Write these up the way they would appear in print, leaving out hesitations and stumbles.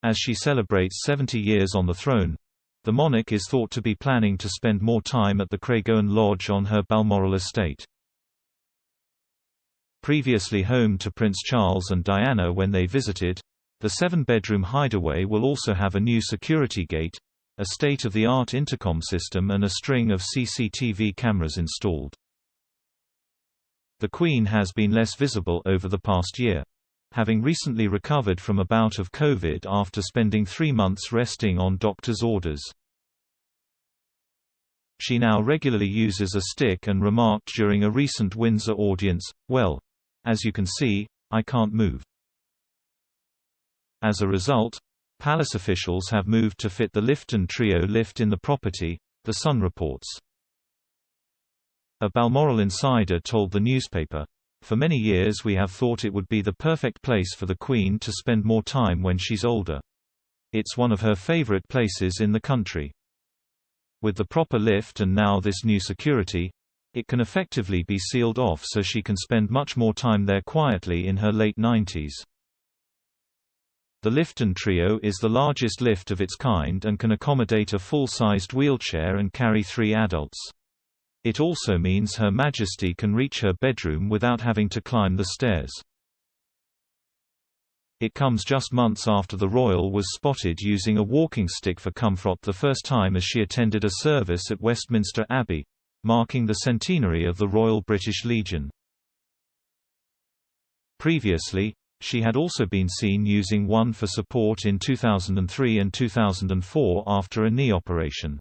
As she celebrates 70 years on the throne, the monarch is thought to be planning to spend more time at the Craigowne Lodge on her Balmoral estate. Previously home to Prince Charles and Diana when they visited, the 7-bedroom hideaway will also have a new security gate, a state-of-the-art intercom system and a string of CCTV cameras installed. The Queen has been less visible over the past year, having recently recovered from a bout of COVID after spending 3 months resting on doctor's orders. She now regularly uses a stick and remarked during a recent Windsor audience, "Well, as you can see, I can't move." As a result, palace officials have moved to fit the Lifton Trio lift in the property, The Sun reports. A Balmoral insider told the newspaper, "For many years we have thought it would be the perfect place for the Queen to spend more time when she's older. It's one of her favourite places in the country. With the proper lift and now this new security, it can effectively be sealed off so she can spend much more time there quietly in her late 90s. The Lifton Trio is the largest lift of its kind and can accommodate a full-sized wheelchair and carry 3 adults. It also means Her Majesty can reach her bedroom without having to climb the stairs." It comes just months after the royal was spotted using a walking stick for comfort the first time as she attended a service at Westminster Abbey, marking the centenary of the Royal British Legion. Previously, she had also been seen using one for support in 2003 and 2004 after a knee operation.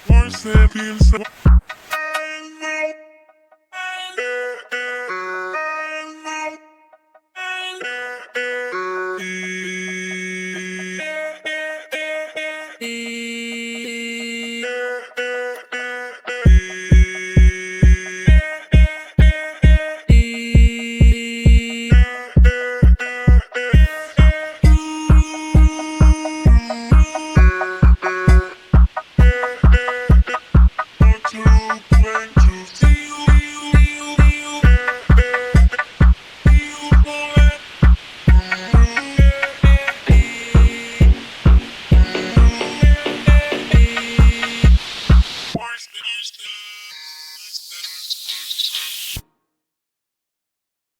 More sapiens.